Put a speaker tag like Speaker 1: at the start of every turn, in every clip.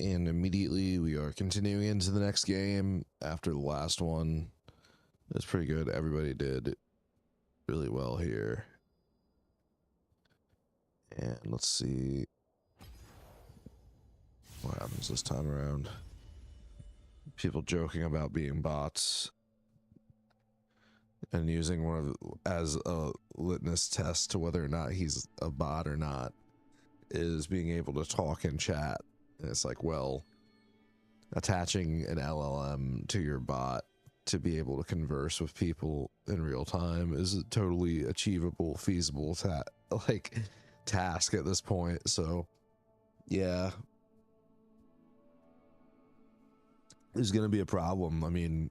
Speaker 1: And immediately we are continuing into the next game after the last one. It's pretty good. Everybody did really well here. And let's see what happens this time around. People joking about being bots and using one of as a litmus test to whether or not he's a bot or not is being able to talk in chat. And it's like, well, attaching an LLM to your bot to be able to converse with people in real time is a totally achievable, feasible task at this point. So yeah, there's going to be a problem. I mean,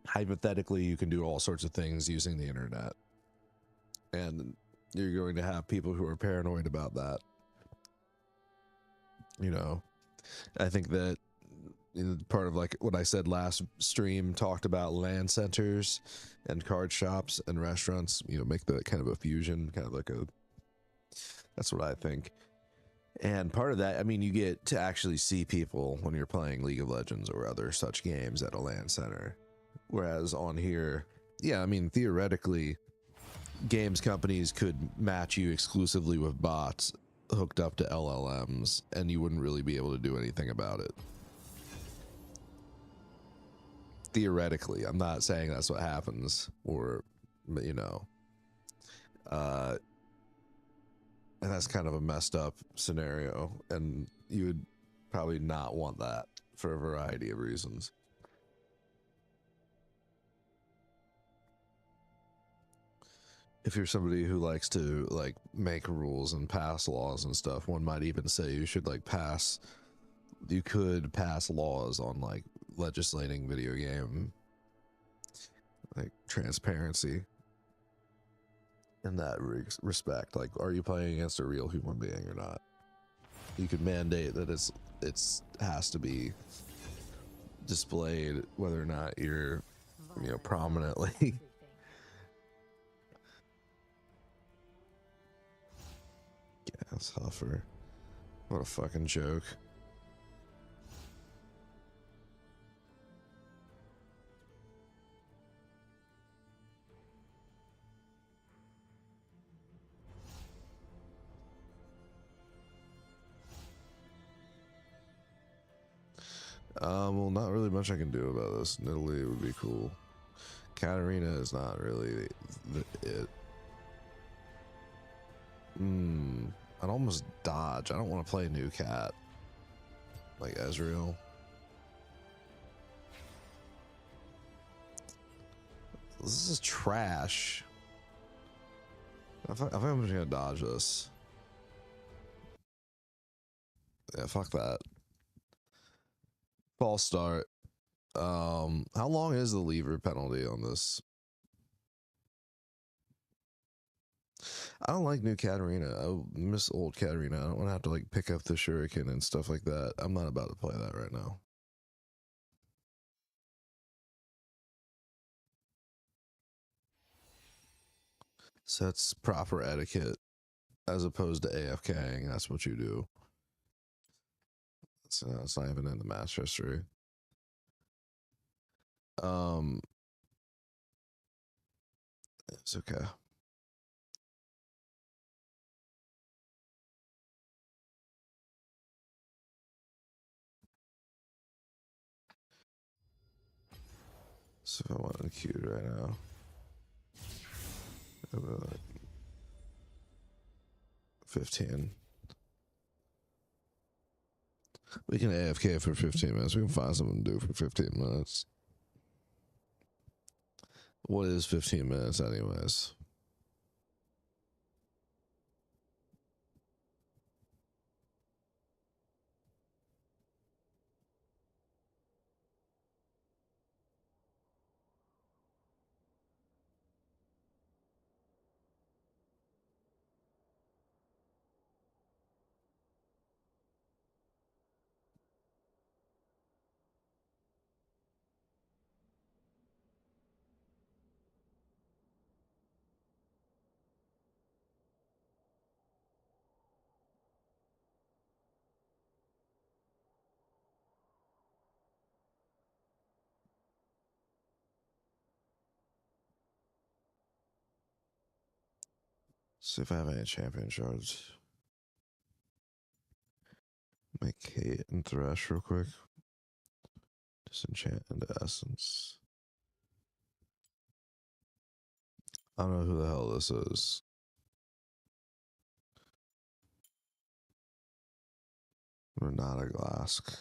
Speaker 1: hypothetically, you can do all sorts of things using the internet, and you're going to have people who are paranoid about that. You know, I think that part of like what I said last stream talked about LAN centers and card shops and restaurants, you know, make the kind of a fusion, kind of like a, that's what I think. And part of that, I mean, you get to actually see people when you're playing League of Legends or other such games at a LAN center. Whereas on here, yeah, I mean, theoretically, games companies could match you exclusively with bots hooked up to LLMs, and you wouldn't really be able to do anything about it. Theoretically, I'm not saying that's what happens, or, you know, and that's kind of a messed up scenario, and you would probably not want that for a variety of reasons. If you're somebody who likes to like make rules and pass laws and stuff, one might even say you should like you could pass laws on like legislating video game like transparency in that respect. Like, are you playing against a real human being or not? You could mandate that it's has to be displayed whether or not you're, you know, prominently. Gas huffer. What a fucking joke. Well, not really much I can do about this. Italy would be cool. Katarina is not really it. I'd almost dodge. I don't want to play new cat like Ezreal. This is trash. I think I'm just gonna dodge this. Yeah, fuck that. False start. How long is the lever penalty on this? I don't like new Katarina. I miss old Katarina. I don't want to have to like pick up the shuriken and stuff like that. I'm not about to play that right now. So that's proper etiquette as opposed to AFKing. That's what you do. It's not even in the match history. It's okay. So if I want to queue right now, 15. We can AFK for 15 minutes. We can find something to do for 15 minutes. What is 15 minutes anyways? See if I have any champion shards. Make Kate and Thresh real quick. Disenchant into Essence. I don't know who the hell this is. Renata Glask.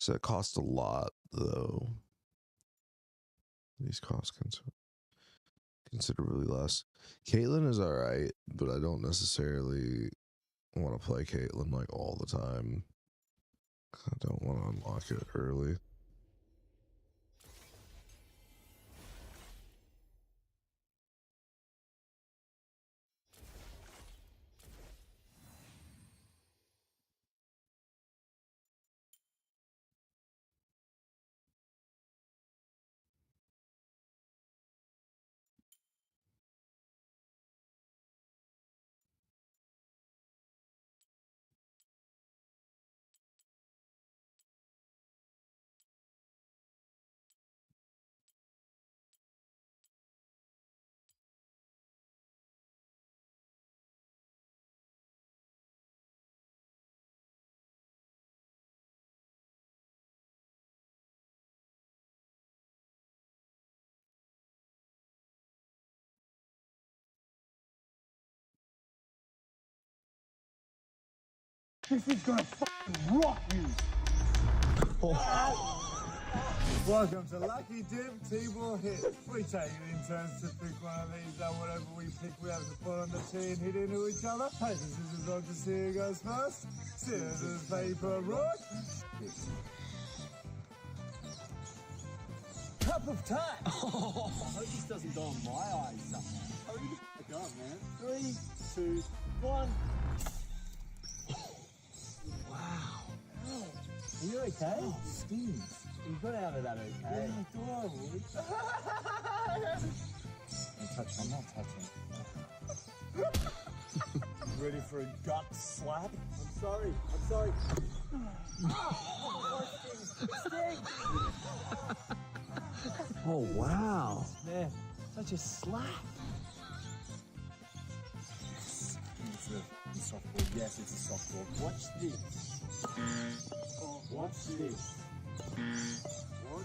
Speaker 1: So it costs a lot, though. These costs considerably less. Caitlyn is alright, but I don't necessarily want to play Caitlyn like all the time. I don't want to unlock it early.
Speaker 2: This is gonna fucking rock you! Welcome to Lucky Dip T-Ball Hit. We take it in turns to pick one of these, and whatever we pick, we have to put on the tee and hit into each other. Paper, scissors, rock to see who goes first. Scissors, paper, rock. Cup of tea! I hope this doesn't go on my eyes somehow. Hurry the fuck up, man. 3, 2, 1. Wow. Are you okay? Oh, stings. You got out of that okay? Yeah, I thought I would. Don't touch, I'm not touching. Ready for a gut slap? I'm sorry. Oh, wow. Man, such a slap. It's a softball. Yes, it's a softball. Watch this. Watch this.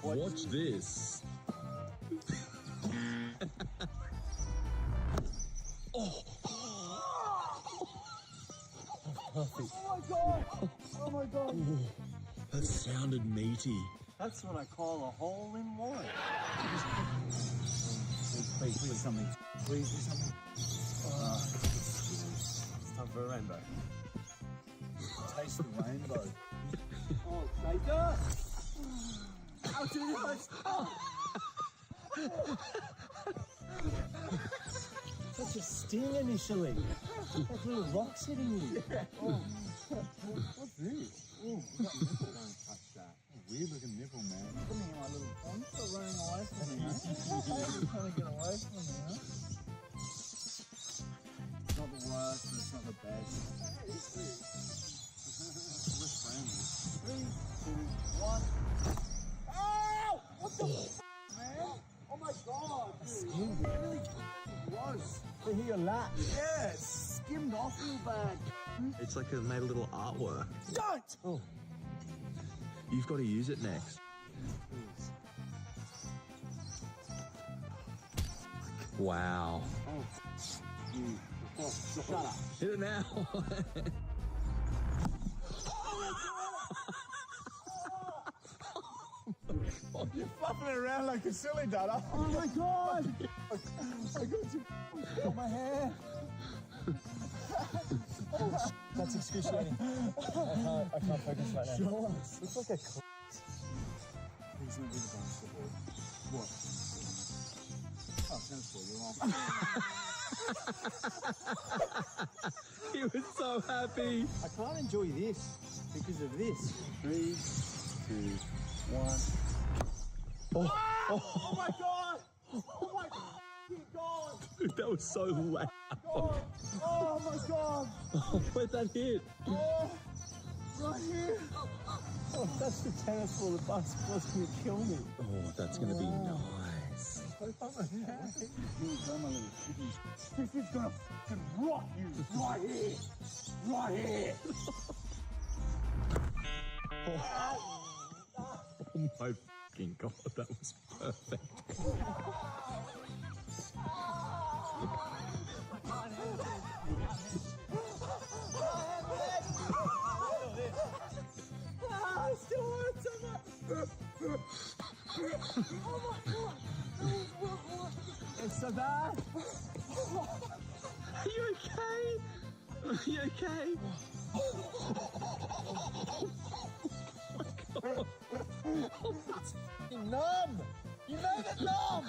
Speaker 3: Watch this.
Speaker 2: Oh. Perfect. Oh my god! Oh my god!
Speaker 3: Ooh, that sounded meaty.
Speaker 2: That's what I call a hole in one. Please, something. Please do something. It's time for a rainbow. Taste the rainbow. Oh, Baker! I'll do this! Such a sting initially. Like little rocks hitting you. Oh. What's this? Oh, don't touch that. Weird looking nipple, man. Come here, my little pond. Stop running away from me, huh? Trying to get away from me, huh? It's not the worst, but it's not the best. We're friends. 3, 2, 1. Ow! What the man? Oh my god, dude. It's really gross. To hear your lap. Yeah, it skimmed off real bad.
Speaker 3: It's like it made a little artwork.
Speaker 2: Don't! Oh.
Speaker 3: You've got to use it next. Wow.
Speaker 2: You. Shut up.
Speaker 3: Hit it now.
Speaker 2: You're fluffing it around like a silly dada. Oh my god! I got you on my hair. Oh, that's excruciating. I can't focus right now. Show us. Looks like a Please don't do the basketball. What? Oh, tennis ball, you're wrong.
Speaker 3: He was so happy.
Speaker 2: I can't enjoy this because of this. 3, 2, 1. Oh my god! Oh my god!
Speaker 3: Dude, that was so loud.
Speaker 2: God. Oh my god!
Speaker 3: Oh, where'd that hit?
Speaker 2: Oh, right here! Oh, that's the tennis ball. The basketball's gonna kill me.
Speaker 3: Oh, that's gonna be nice.
Speaker 2: This is gonna fucking rock you right here! Right here!
Speaker 3: Oh my fucking god, that was perfect.
Speaker 2: I still want it so much! Oh my god! It's so bad!
Speaker 3: Are you okay? Are you okay?
Speaker 2: It's fucking numb! You know that numb!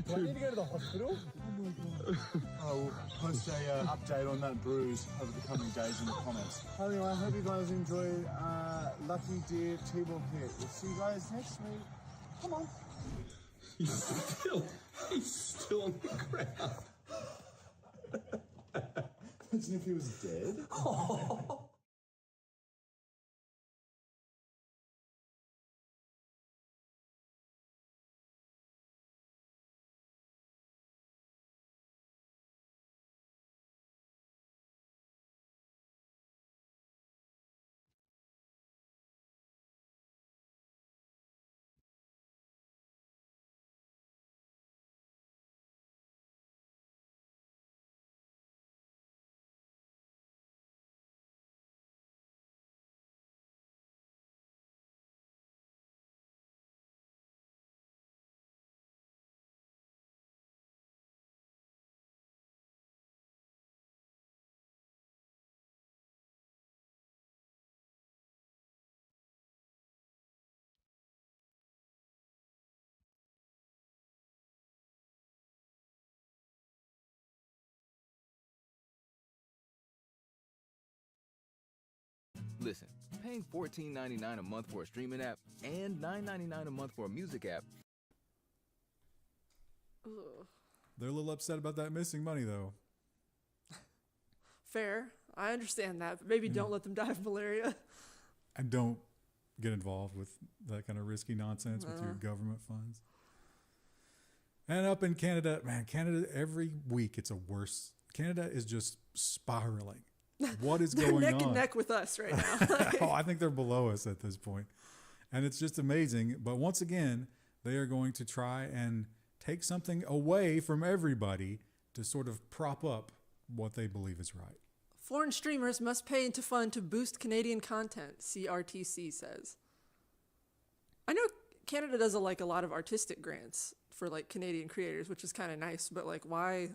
Speaker 2: Do I need to go to the hospital? Oh my god. I'll post a update on that bruise over the coming days in the comments. Anyway, I hope you guys enjoyed Lucky Deer T-Ball Pit. We'll see you guys next week. Come on.
Speaker 3: He's still on the ground.
Speaker 2: As if he was dead.
Speaker 4: Listen, paying $14.99 a month for a streaming app and $9.99 a month for a music app.
Speaker 5: Ugh.
Speaker 6: They're a little upset about that missing money, though.
Speaker 5: Fair. I understand that, but maybe don't let them die of malaria.
Speaker 6: And don't get involved with that kind of risky nonsense with your government funds. And up in Canada, man, Canada, every week it's a worse. Canada is just spiraling. What is
Speaker 5: They're
Speaker 6: going
Speaker 5: neck
Speaker 6: on?
Speaker 5: and neck with us right now.
Speaker 6: Oh, I think they're below us at this point. And it's just amazing. But once again, they are going to try and take something away from everybody to sort of prop up what they believe is right.
Speaker 5: Foreign streamers must pay into fund to boost Canadian content, CRTC says. I know Canada does a lot of artistic grants for like Canadian creators, which is kind of nice, but like why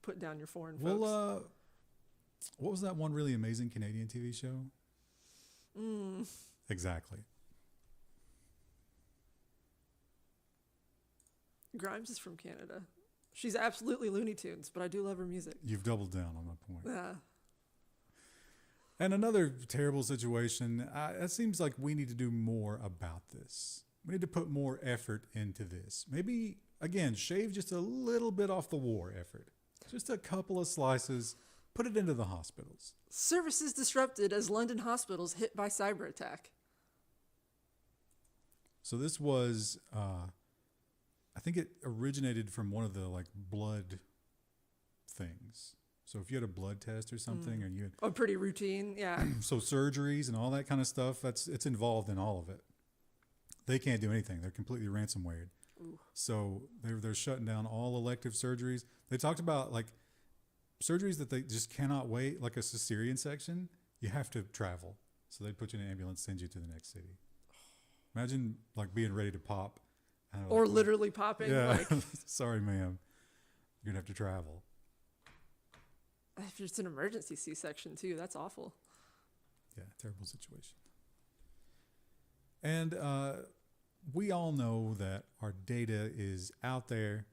Speaker 5: put down your foreign folks?
Speaker 6: Well, what was that one really amazing Canadian TV show? Exactly.
Speaker 5: Grimes is from Canada. She's absolutely Looney Tunes, but I do love her music.
Speaker 6: You've doubled down on my point.
Speaker 5: Yeah.
Speaker 6: And another terrible situation, it seems like we need to do more about this. We need to put more effort into this. Maybe, again, shave just a little bit off the war effort. Just a couple of slices, put it into the hospitals.
Speaker 5: Services disrupted as London hospitals hit by cyber attack.
Speaker 6: So this was, I think it originated from one of the like blood things. So if you had a blood test or something, or you had,
Speaker 5: Oh, pretty routine, yeah.
Speaker 6: so surgeries and all that kind of stuff, it's involved in all of it. They can't do anything. They're completely ransomwared. So they're shutting down all elective surgeries. They talked about like surgeries that they just cannot wait, like a cesarean section. You have to travel. So they put you in an ambulance, send you to the next city. Imagine like being ready to pop. And
Speaker 5: Or
Speaker 6: like,
Speaker 5: literally popping.
Speaker 6: yeah,
Speaker 5: Like,
Speaker 6: sorry, ma'am. You're gonna have to travel.
Speaker 5: if it's an emergency C-section too, that's awful.
Speaker 6: Yeah, terrible situation. And we all know that our data is out there.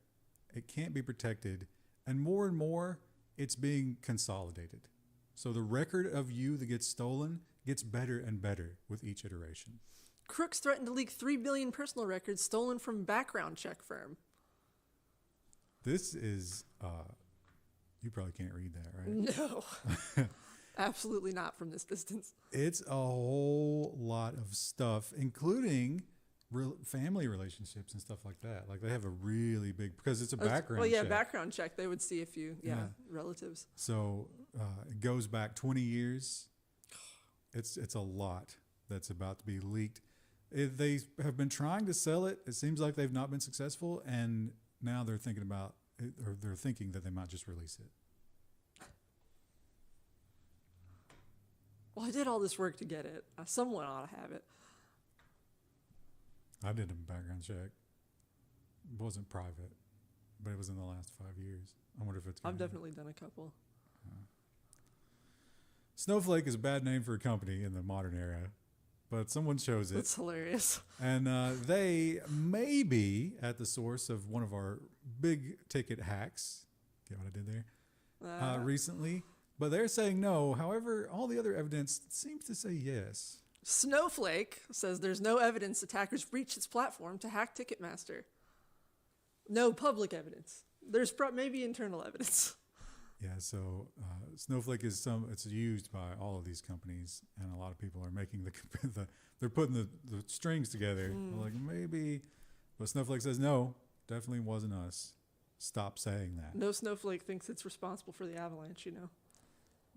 Speaker 6: It can't be protected. And more, it's being consolidated. So the record of you that gets stolen gets better and better with each iteration.
Speaker 5: Crooks threatened to leak 3 billion personal records stolen from background check firm.
Speaker 6: This is, you probably can't read that, right?
Speaker 5: No. Absolutely not from this distance.
Speaker 6: It's a whole lot of stuff, including family relationships and stuff like that. Like they have a really big, because it's a background
Speaker 5: Well, yeah,
Speaker 6: check.
Speaker 5: background check. They would see if you,
Speaker 6: Yeah.
Speaker 5: relatives.
Speaker 6: So it goes back 20 years. It's a lot that's about to be leaked. They have been trying to sell it. It seems like they've not been successful, and now they're thinking about it, or they're thinking that they might just release it.
Speaker 5: Well, I did all this work to get it. Someone ought to have it.
Speaker 6: I did a background check. It wasn't private, but it was in the last 5 years. I wonder if it's.
Speaker 5: I've definitely done a couple.
Speaker 6: Snowflake is a bad name for a company in the modern era, but someone chose it.
Speaker 5: That's hilarious.
Speaker 6: And they may be at the source of one of our big ticket hacks. Get what I did there? Recently. But they're saying no. However, all the other evidence seems to say yes.
Speaker 5: Snowflake says there's no evidence attackers breached its platform to hack Ticketmaster. No public evidence. There's maybe internal evidence.
Speaker 6: Yeah, so Snowflake is it's used by all of these companies, and a lot of people are making they're putting the strings together. They're like maybe, but Snowflake says no, definitely wasn't us. Stop saying that.
Speaker 5: No Snowflake thinks it's responsible for the avalanche,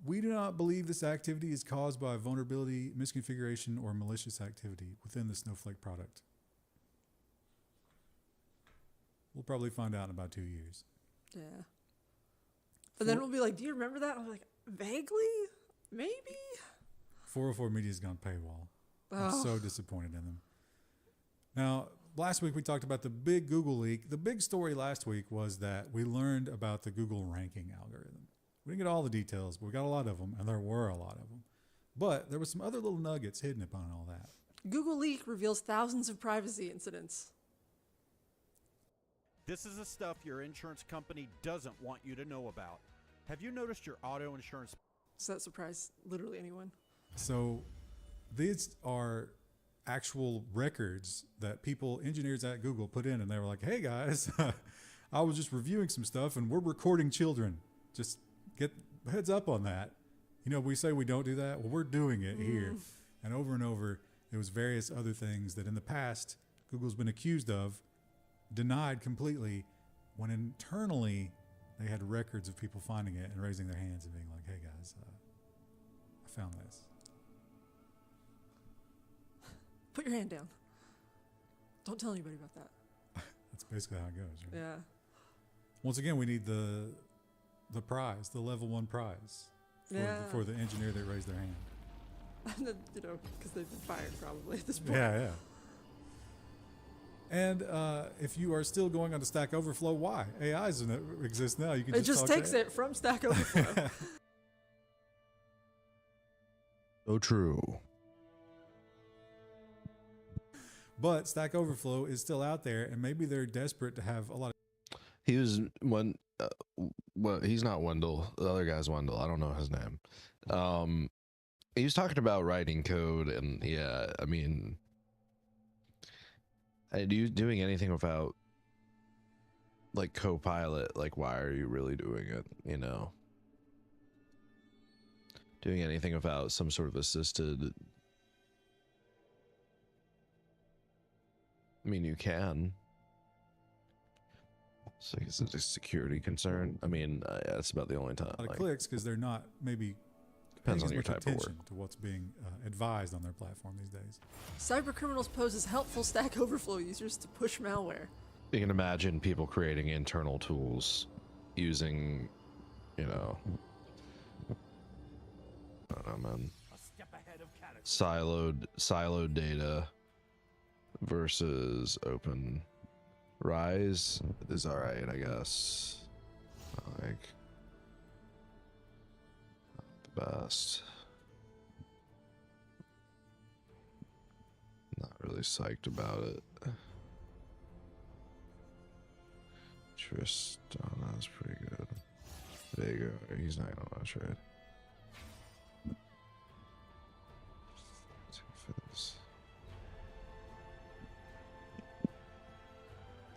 Speaker 6: We do not believe this activity is caused by vulnerability, misconfiguration, or malicious activity within the Snowflake product. We'll probably find out in about 2 years.
Speaker 5: Yeah. And then we'll be like, do you remember that? I'm like, vaguely? Maybe?
Speaker 6: 404 Media's gone paywall. I'm
Speaker 5: Oh.
Speaker 6: so disappointed in them. Now, last week we talked about the big Google leak. The big story last week was that we learned about the Google ranking algorithm. We didn't get all the details, but we got a lot of them, and there were a lot of them. But there were some other little nuggets hidden upon all that.
Speaker 5: Google leak reveals thousands of privacy incidents.
Speaker 7: This is the stuff your insurance company doesn't want you to know about. Have you noticed your auto insurance?
Speaker 5: Does that surprise literally anyone?
Speaker 6: So these are actual records that engineers at Google put in, and they were like, hey guys, I was just reviewing some stuff and we're recording children. Just get heads up on that. We say we don't do that. Well, we're doing it here. And over, there was various other things that in the past Google's been accused of, denied completely, when internally they had records of people finding it and raising their hands and being like, hey guys, I found this.
Speaker 5: Put your hand down. Don't tell anybody about that.
Speaker 6: That's basically how it goes. Right?
Speaker 5: Yeah.
Speaker 6: Once again, we need the prize, the level 1 prize for the engineer that raised their hand.
Speaker 5: Because they've been fired probably at this point.
Speaker 6: Yeah. And if you are still going on to Stack Overflow, why? AI exists now. You can
Speaker 5: It just
Speaker 6: talk
Speaker 5: takes
Speaker 6: to
Speaker 5: it from Stack Overflow.
Speaker 1: So true.
Speaker 6: But Stack Overflow is still out there, and maybe they're desperate to have a lot of.
Speaker 1: He was one. Well, he's not Wendell. The other guy's Wendell. I don't know his name. He was talking about writing code, and yeah, I mean, doing anything without like Copilot, like why are you really doing it? Doing anything without some sort of assisted. I mean, you can. So it's a security concern. I mean, that's about the only time.
Speaker 6: A lot of clicks because they're not maybe
Speaker 1: Depends
Speaker 6: paying
Speaker 1: on your
Speaker 6: as much
Speaker 1: type of
Speaker 6: attention to what's being advised on their platform these days.
Speaker 5: Cybercriminals pose as helpful Stack Overflow users to push malware.
Speaker 1: You can imagine people creating internal tools using, you know, I don't know, man. Siloed data versus open. Rise is alright, I guess. Like the best. Not really psyched about it. Tristana's pretty good. Vega, he's not gonna watch it.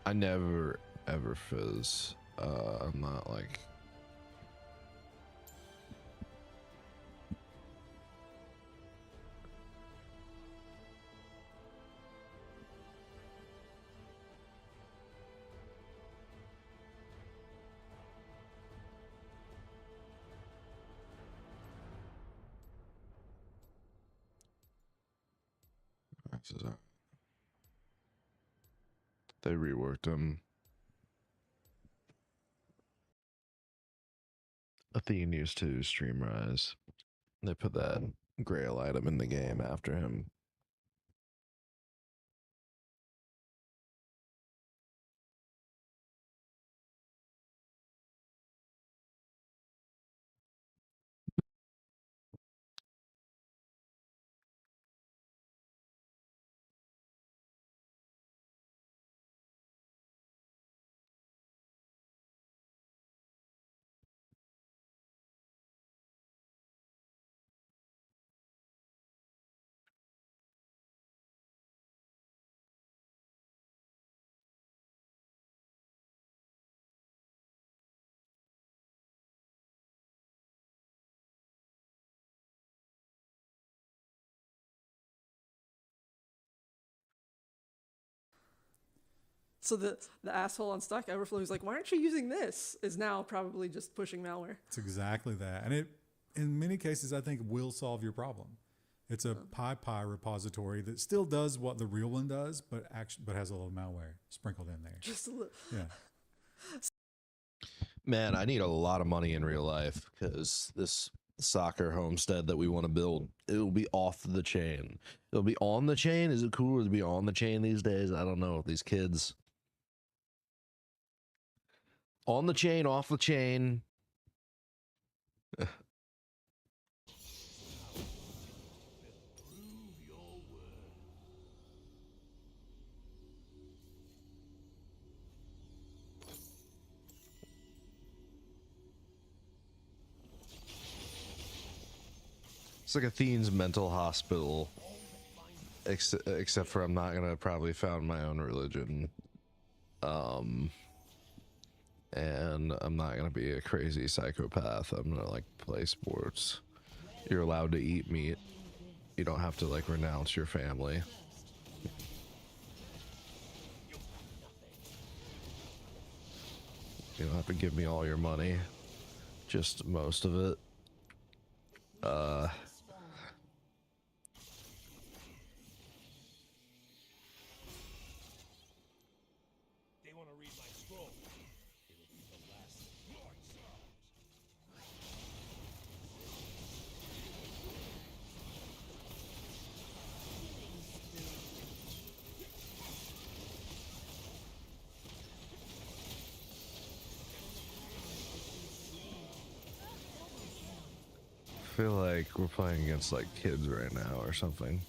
Speaker 1: I never ever fizz. I'm not like they reworked them. Athene used to stream Rise. They put that Grail item in the game after him.
Speaker 5: So the asshole on Stack Overflow who's like, why aren't you using this? Is now probably just pushing malware.
Speaker 6: It's exactly that. And it, in many cases, I think will solve your problem. It's a PyPy repository that still does what the real one does, but has a little malware sprinkled in there.
Speaker 5: Just a little.
Speaker 6: Yeah.
Speaker 1: Man, I need a lot of money in real life because this soccer homestead that we want to build, it will be off the chain. It'll be on the chain. Is it cool to be on the chain these days? I don't know. These kids. On the chain, off the chain. It's like Athene's mental hospital, except for I'm not gonna probably found my own religion, and I'm not gonna be a crazy psychopath. I'm gonna like play sports. You're allowed to eat meat. You don't have to like renounce your family. You don't have to give me all your money, just most of it.
Speaker 8: They want to read my scroll. It'll be the last.
Speaker 1: I feel like we're playing against like kids right now or something.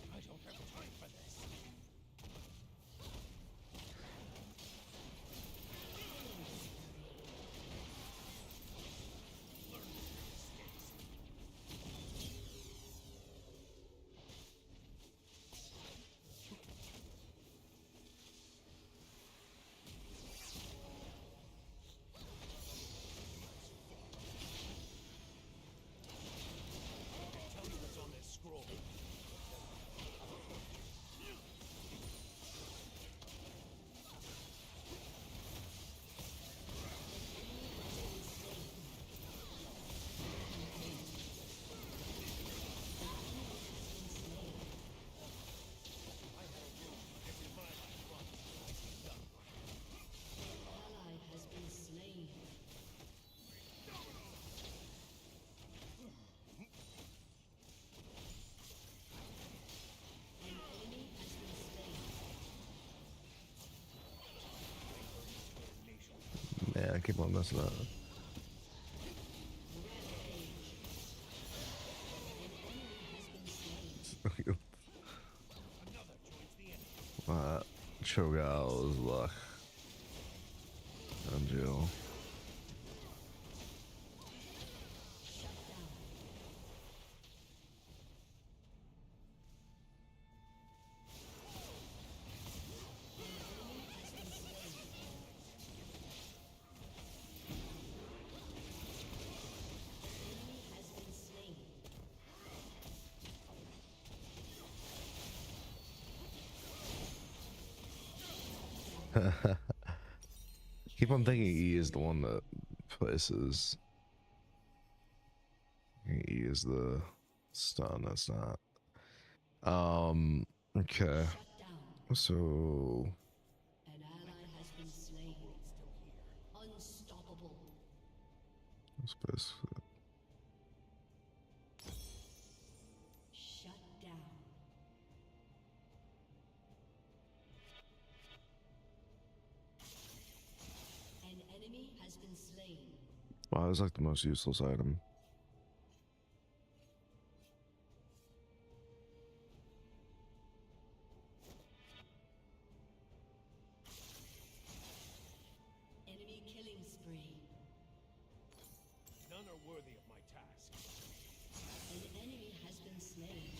Speaker 8: I don't have time for this.
Speaker 1: keep on messing up. Cho'Gall's luck. And Jill. Keep on thinking E is the one that places. E is the stun. That's not. Okay. So.
Speaker 9: An ally has been slain. Unstoppable.
Speaker 1: Let's place.
Speaker 9: Shut down. An enemy has been slain.
Speaker 1: Wow, it's like the most useless item.
Speaker 9: Enemy killing spree.
Speaker 8: None are worthy of my task.
Speaker 9: An enemy has been slain.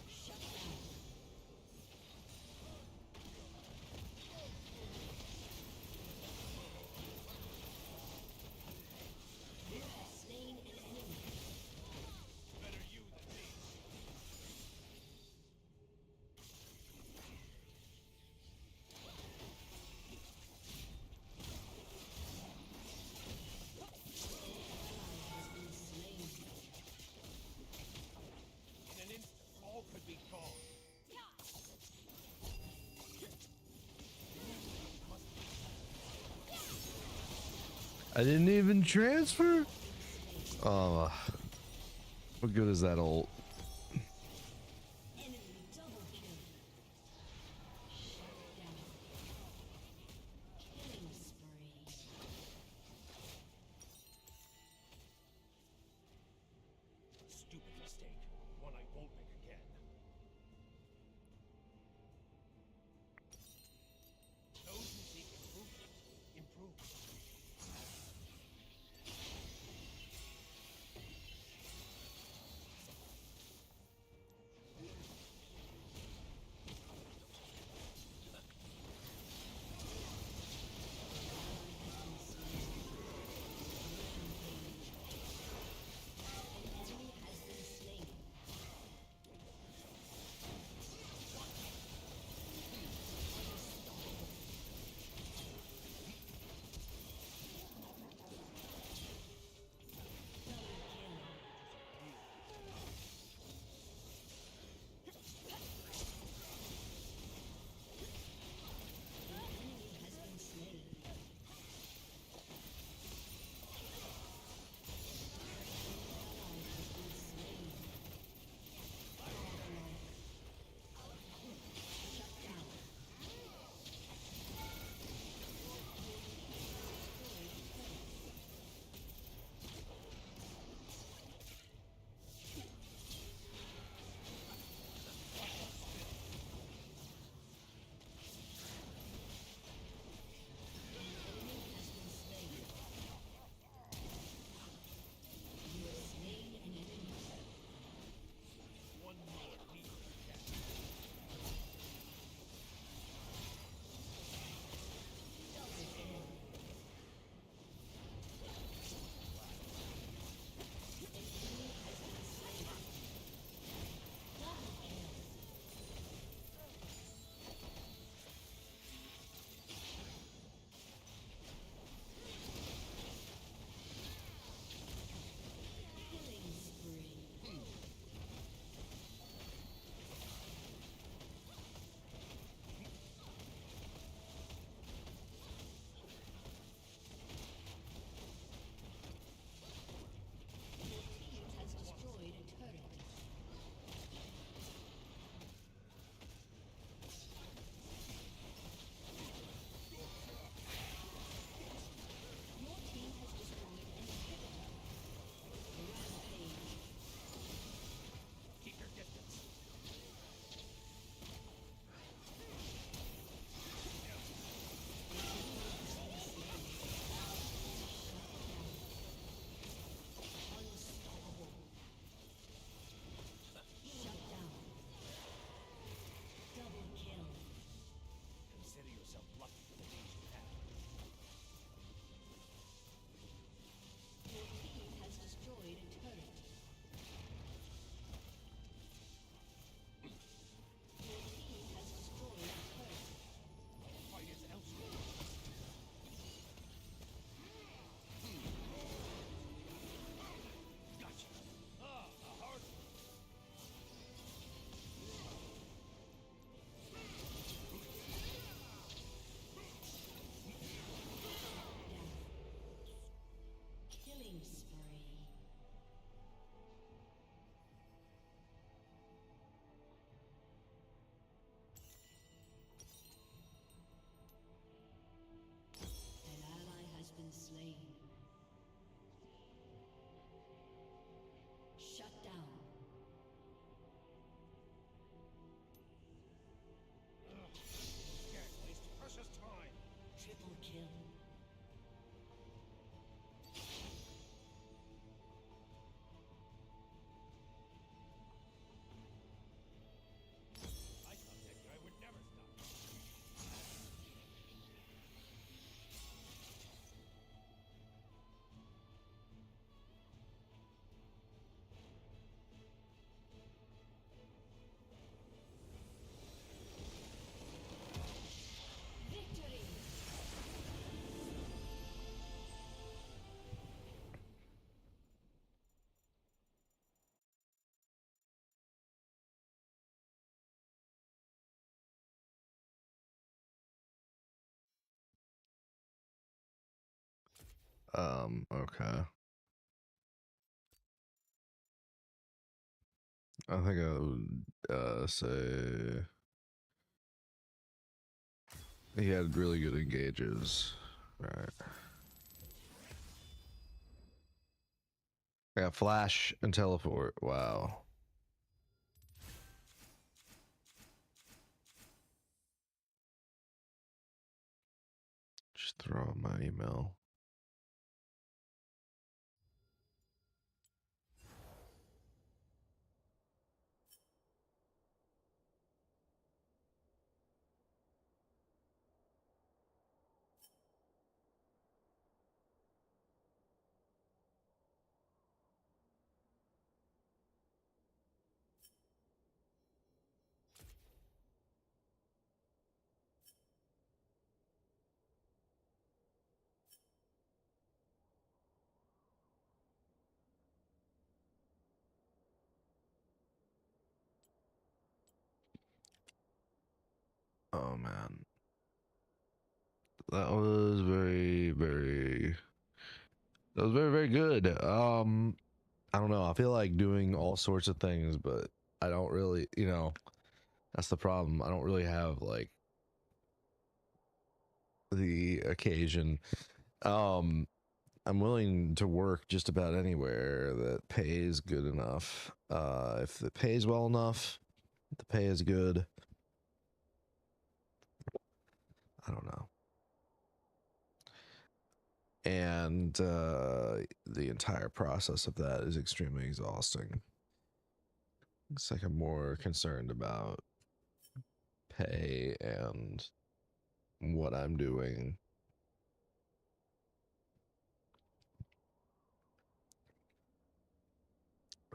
Speaker 9: Shut down. You have slain an enemy.
Speaker 8: Better you than me. In an instant, all could be gone.
Speaker 1: I didn't even transfer? Oh, what good is that ult?
Speaker 9: Enemy double kill. Shut down. Killing spree.
Speaker 8: Stupid mistake. One I won't make again. Those who seek improvement, improve.
Speaker 9: An enemy has been slain.
Speaker 1: Okay. I think I would say he had really good engages. Right. I got flash and teleport. Wow. Just throw in my email. Oh man. That was very good. I don't know. I feel like doing all sorts of things, but I don't really, that's the problem. I don't really have like the occasion. Um, I'm willing to work just about anywhere that pays good enough. If it pays well enough, if the pay is good. I don't know. And the entire process of that is extremely exhausting. It's like I'm more concerned about pay and what I'm doing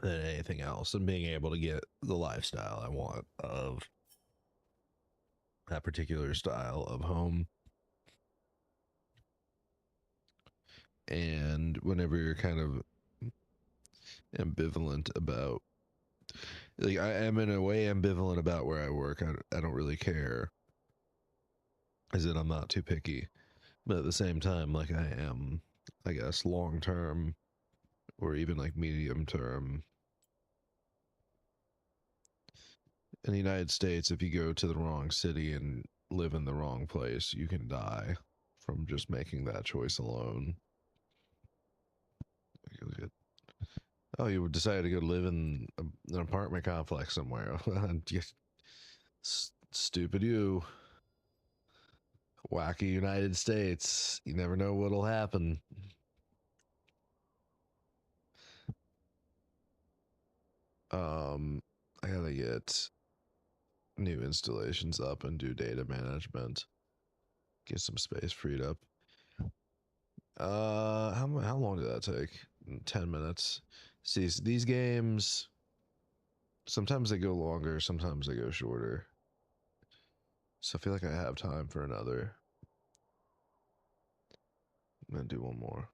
Speaker 1: than anything else, and being able to get the lifestyle I want of that particular style of home. And whenever you're kind of ambivalent about, like, I am in a way ambivalent about where I work. I don't really care, as in I'm not too picky, but at the same time, like, I am, I guess, long term or even like medium term. In the United States, if you go to the wrong city and live in the wrong place, you can die from just making that choice alone. Oh, you decided to go live in an apartment complex somewhere. Stupid you. Wacky United States. You never know what'll happen. I gotta get new installations up and do data management. Get some space freed up. How long did that take? 10 minutes. See, these games, sometimes they go longer, sometimes they go shorter. So I feel like I have time for another. I'm gonna do one more.